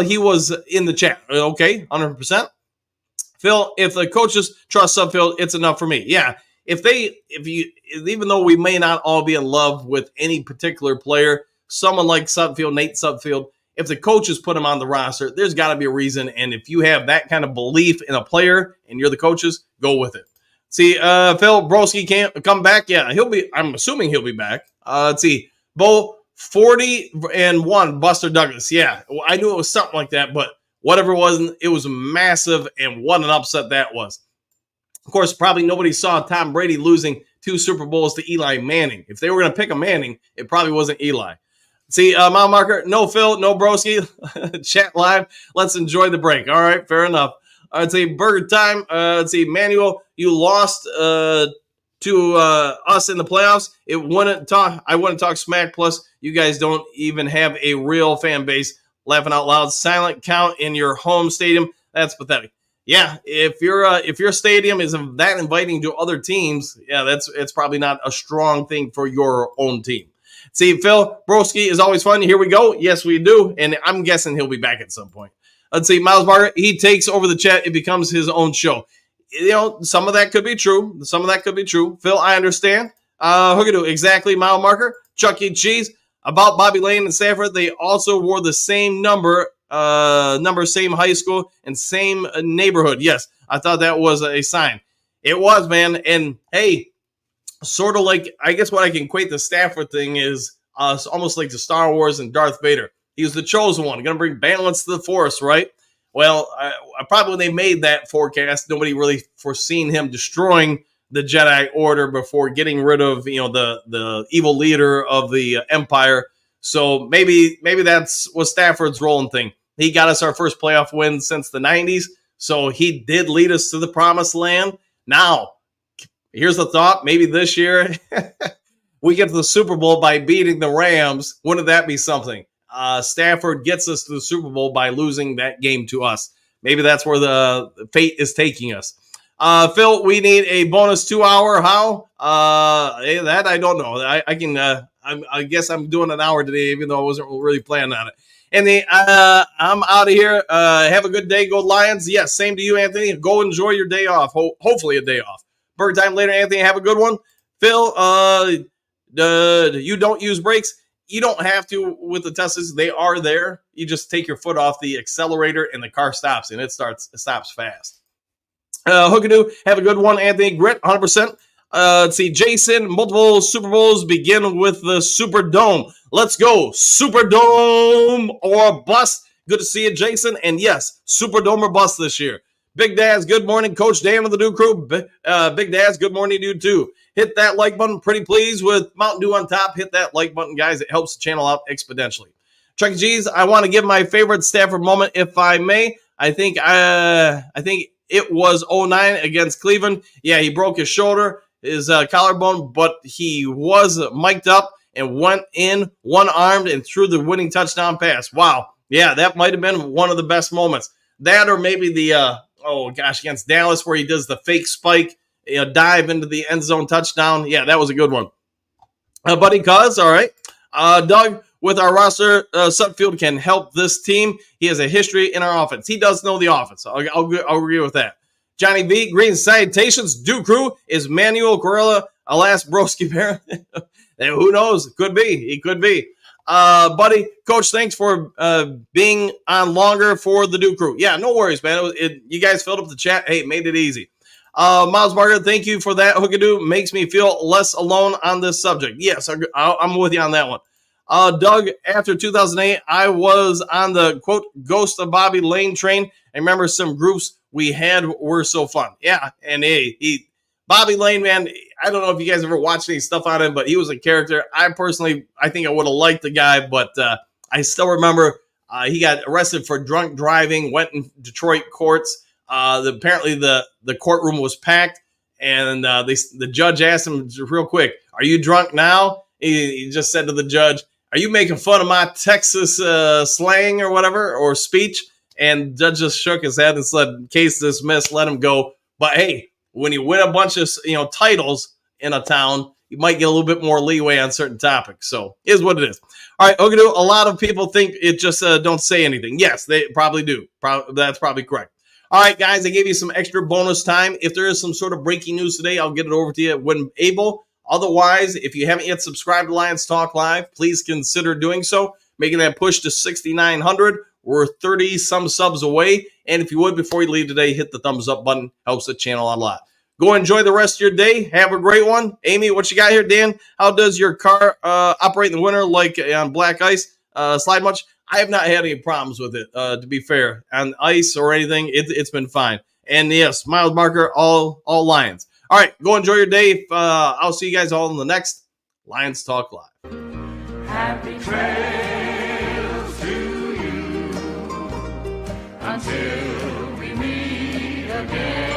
S1: he was in the chat. Okay, 100%. Phil, if the coaches trust Sudfeld, it's enough for me. Yeah, even though we may not all be in love with any particular player, someone like Sudfeld, Nate Sudfeld, if the coaches put him on the roster, there's got to be a reason. And if you have that kind of belief in a player and you're the coaches, go with it. See, Phil Broski can't come back. Yeah, I'm assuming he'll be back. Let's see, Bo 40-1, Buster Douglas. Yeah, I knew it was something like that, but whatever it was massive, and what an upset that was. Of course, probably nobody saw Tom Brady losing 2 Super Bowls to Eli Manning. If they were going to pick a Manning, it probably wasn't Eli. See, mile marker, no Phil, no Broski. Chat live. Let's enjoy the break. All right, fair enough. Let's see, burger time. Let's see, Manuel, you lost to us in the playoffs. I wouldn't talk smack. Plus, you guys don't even have a real fan base. Laughing out loud. Silent count in your home stadium. That's pathetic. Yeah, if your stadium is that inviting to other teams, yeah, it's probably not a strong thing for your own team. See, Phil Broski is always fun. Here we go. Yes, we do, and I'm guessing he'll be back at some point. Let's see, Miles Margaret. He takes over the chat. It becomes his own show. Some of that could be true. Some of that could be true. Phil, I understand. Hookadoo, exactly. Mile marker. Chuck E. Cheese. About Bobby Lane and Stafford, they also wore the same number, same high school, and same neighborhood. Yes, I thought that was a sign. It was, man. And hey, sort of like, I guess what I can equate the Stafford thing is almost like the Star Wars and Darth Vader. He was the chosen one, going to bring balance to the Force, right? Well, probably when they made that forecast, nobody really foreseen him destroying the Jedi Order before getting rid of the evil leader of the Empire. So maybe that's what Stafford's rolling thing. He got us our first playoff win since the 90s, so he did lead us to the promised land. Now, here's the thought: maybe this year we get to the Super Bowl by beating the Rams. Wouldn't that be something? Stafford gets us to the Super Bowl by losing that game to us. Maybe that's where the fate is taking us. Phil, we need a bonus 2-hour. How? That I don't know. I can. I guess I'm doing an hour today, even though I wasn't really planning on it. And I'm out of here. Have a good day. Go Lions. Yes, same to you, Anthony. Go enjoy your day off. Hopefully a day off. Burger time later, Anthony. Have a good one. Phil, you don't use brakes. You don't have to with the Teslas. They are there. You just take your foot off the accelerator and the car stops, and it stops fast. Hookadoo, have a good one, Anthony. Grit, 100%. Let's see, Jason, multiple Super Bowls begin with the Superdome. Let's go, Superdome or bust. Good to see you, Jason. And yes, Superdome or bust this year. Big Daz, good morning. Coach Dan of the Dew Crew. Big Daz, good morning to you too. Hit that like button. Pretty pleased with Mountain Dew on top. Hit that like button, guys. It helps the channel out exponentially. Chuck E. Cheese, I want to give my favorite Stafford moment, if I may. I think it was 2009 against Cleveland. Yeah, he broke his shoulder, his collarbone, but he was mic'd up and went in one-armed and threw the winning touchdown pass. Wow. Yeah, that might have been one of the best moments. That or maybe the, against Dallas where he does the fake spike, dive into the end zone touchdown. Yeah, that was a good one. Buddy Cuz, all right. Doug, with our roster, Sudfeld can help this team. He has a history in our offense. He does know the offense. I'll agree with that. Johnny V, green citations. Duke Crew is Manuel Gorilla, alas broski bear. Who knows? Could be. He could be. Buddy, Coach, thanks for being on longer for the Duke Crew. Yeah, no worries, man. You guys filled up the chat. Hey, made it easy. Miles Barker, thank you for that. Hookadoo makes me feel less alone on this subject. Yes, I'm with you on that one. Doug, after 2008, I was on the, quote, Ghost of Bobby Lane train. I remember some groups we had were so fun. Yeah, and Bobby Lane, man, I don't know if you guys ever watched any stuff on him, but he was a character. I think I would have liked the guy, but I still remember he got arrested for drunk driving, went in Detroit courts. Apparently the courtroom was packed, and the judge asked him real quick, "Are you drunk now?" He just said to the judge, "Are you making fun of my Texas slang or whatever, or speech?" And the judge just shook his head and said, "Case dismissed, let him go." But hey, when you win a bunch of titles in a town, you might get a little bit more leeway on certain topics. So is what it is. All right, Ogadoo, a lot of people think it just don't say anything. Yes, they probably do. That's probably correct. All right, guys, I gave you some extra bonus time. If there is some sort of breaking news today, I'll get it over to you when able. Otherwise, if you haven't yet subscribed to Lions Talk Live, please consider doing so, making that push to 6,900. We're 30-some subs away. And if you would, before you leave today, hit the thumbs up button. Helps the channel a lot. Go enjoy the rest of your day. Have a great one. Amy, what you got here? Dan, how does your car operate in the winter like on black ice? Slide much? I have not had any problems with it, to be fair. On ice or anything, it's been fine. And yes, Miles Marker, all Lions. All right, go enjoy your day. I'll see you guys all in the next Lions Talk Live.
S2: Happy trails to you until we meet again.